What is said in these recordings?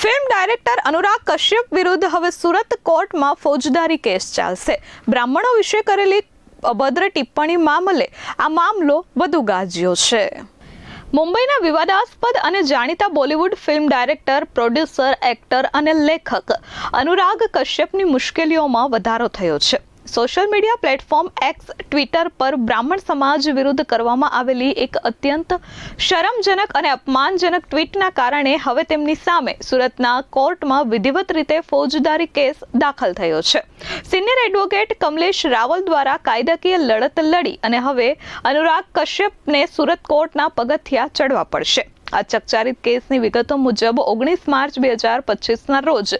Film director Anurag Kashyap વિરુદ્ધ હવે સુરત કોર્ટમાં ફોજદારી કેસ ચાલશે. બ્રાહ્મણો વિશે કરેલી અભદ્ર ટિપ્પણી મામલે આ મામલો વધુ ગાજ્યો છે. મુંબઈના વિવાદાસ્પદ અને જાણીતા Bollywood film director, producer, actor અને લેખક અનુરાગ કશ્યપની મુશ્કેલીઓમાં વધારો થયો છે. Social media platform x Twitter પર બ્રાહ્મણ સમાજ વિરુદ્ધ કરવામાં આવેલી એક અત્યંત શરમજનક અને અપમાનજનક ટ્વીટના કારણે હવે તેમની સામે સુરતના કોર્ટમાં વિધિવત રીતે ફોજદારી કેસ દાખલ થયો છે. સિનિયર એડવોકેટ કમલેશ રાવલ દ્વારા કાયદાકીય લડત લડી અને હવે અનુરાગ કશ્યપને સુરત કોર્ટના પગથિયા ચડવા પડશે. આ ચકચારિત કેસની વિગતો મુજબ 19 માર્ચ 2025ના રોજ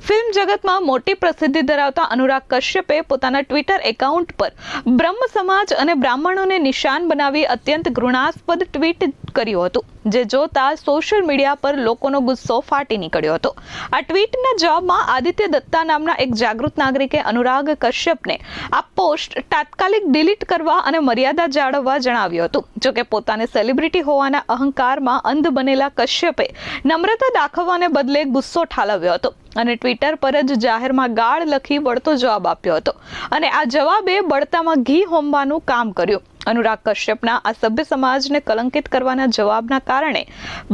ફિલ્મ જગતમાં મોટી પ્રસિદ્ધિ ધરાવતા અનુરાગ કશ્યપે પોતાના ટ્વિટર એકાઉન્ટ પર બ્રહ્મ સમાજ અને બ્રાહ્મણોને નિશાન બનાવી અત્યંત ઘૃણાસ્પદ ટ્વીટ કર્યું હતું, જે જોતા સોશિયલ મીડિયા પર લોકોનો ગુસ્સો ફાટી નીકળ્યો હતો. આ ટ્વીટના જવાબમાં આદિત્ય દત્તા નામના એક જાગૃત નાગરિકે અનુરાગ કશ્યપને આ પોસ્ટ તાત્કાલિક ડિલીટ કરવા અને મર્યાદા જાળવવા જણાવ્યું હતું. જોકે પોતાને સેલિબ્રિટી હોવાના અહંકારમાં અંધ બનેલા કશ્યપે નમ્રતા દાખવવાને બદલે ગુસ્સો ઠાલવ્યો હતો અને ટ્વિટર પર જ જાહેરમાં ગાળ લખી વળતો જવાબ આપ્યો હતો અને આ જવાબે બળતામાં ઘી હોમવાનું કામ કર્યું. અનુરાગ કશ્યપના આ સભ્ય સમાજને કલંકિત કરવાના જવાબના કારણે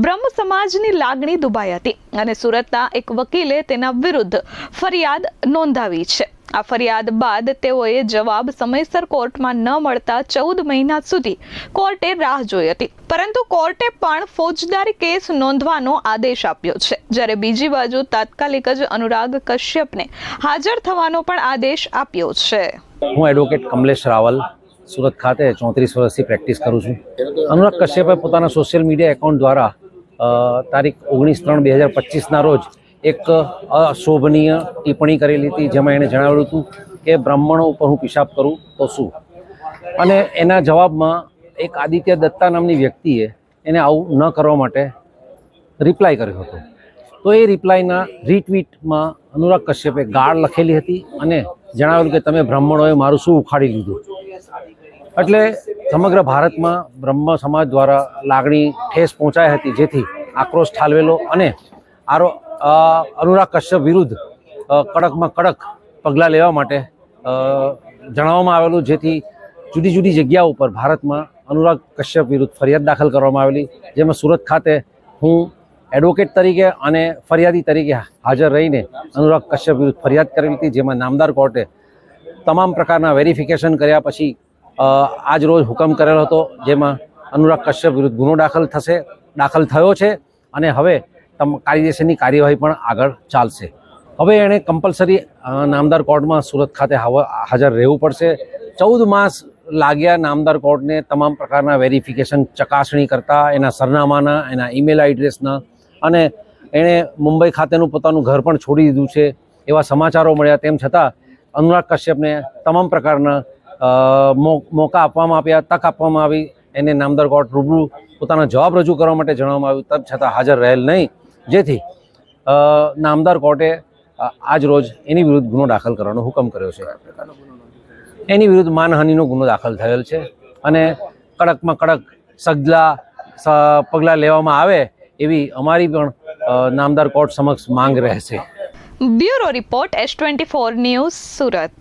બ્રહ્મ સમાજની લાગણી દુભાઈ હતી અને સુરતના એક વકીલે તેના વિરુદ્ધ ફરિયાદ નોંધાવી છે. આ ફરિયાદ બાદ તેઓએ જવાબ સમયસર કોર્ટમાં ન મળતા 14 મહિના સુધી કોર્ટે રાહ જોઈ હતી, પરંતુ કોર્ટે પણ ફોજદારી કેસ નોંધવાનો આદેશ આપ્યો છે. જ્યારે બીજી બાજુ તાત્કાલિક જ અનુરાગ કશ્યપને હાજર થવાનો પણ આદેશ આપ્યો છે. હું એડવોકેટ કમલેશ રાવલ સુરત ખાતે 34 વર્ષથી પ્રેક્ટિસ કરું છું. અનુરાગ કશ્યપે પોતાના સોશિયલ મીડિયા એકાઉન્ટ દ્વારા તારીખ 19/3/2025ના રોજ એક અશોભનીય ટિપ્પણી કરેલી હતી, જેમાં એણે જણાવ્યું હતું કે બ્રાહ્મણો ઉપર હું પિશાબ કરું તો શું, અને એના જવાબમાં એક આદિત્ય દત્તા નામની વ્યક્તિએ એને આવું ન કરવા માટે રિપ્લાય કર્યો હતો. તો એ રિપ્લાયના રીટ્વીટમાં અનુરાગ કશ્યપે ગાળ લખેલી હતી અને જણાવેલું કે તમે બ્રાહ્મણોએ મારું શું ઉખાડી લીધું. એટલે સમગ્ર ભારતમાં બ્રહ્મ સમાજ દ્વારા લાગણી ઠેસ પહોંચાઈ હતી, જેથી આક્રોશ ઠાલવેલો અને અનુરાગ કશ્યપ વિરુદ્ધ કડકમાં કડક પગલાં લેવા માટે જણાવવામાં આવેલું, જેથી જુદી જુદી જગ્યાઓ ઉપર ભારતમાં અનુરાગ કશ્યપ વિરુદ્ધ ફરિયાદ દાખલ કરવામાં આવેલી, જેમાં સુરત ખાતે હું એડવોકેટ તરીકે અને ફરિયાદી તરીકે હાજર રહીને અનુરાગ કશ્યપ વિરુદ્ધ ફરિયાદ કરેલી હતી, જેમાં નામદાર કોર્ટે તમામ પ્રકારના વેરિફિકેશન કર્યા પછી આજ રોજ હુકમ કરેલો હતો, જેમાં અનુરાગ કશ્યપ વિરુદ્ધ ગુનો દાખલ થયો છે અને હવે કાયદેસરની કાર્યવાહી પણ આગળ ચાલશે. હવે એણે કમ્પલસરી નામદાર કોર્ટમાં સુરત ખાતે હાજર રહેવું પડશે. 14 માસ લાગ્યા નામદાર કોર્ટને તમામ પ્રકારના વેરિફિકેશન ચકાસણી કરતા, એના સરનામાના, એના ઈમેલ એડ્રેસના, અને એણે મુંબઈ ખાતેનું પોતાનું ઘર પણ છોડી દીધું છે એવા સમાચારો મળ્યા. તેમ છતાં અનુરાગ કશ્યપને તમામ પ્રકારના મોકા આપવામાં આવ્યા, તક આપવામાં આવી. એને નામદાર કોર્ટ રૂબરૂ પોતાનો જવાબ રજૂ કરવા માટે જણાવવામાં આવ્યું, તેમ છતાં હાજર રહેલ નહીં, જેથી નામદાર કોર્ટે આજ રોજ એની વિરુદ્ધ ગુનો દાખલ કરવાનો હુકમ કર્યો છે. એની વિરુદ્ધ માનહાનિનો ગુનો દાખલ થયેલ છે અને કડકમાં કડક સજલા પગલાં લેવામાં આવે એવી અમારી પણ નામદાર કોર્ટ સમક્ષ માંગ રહેશે. Bureau report S24 news, Surat.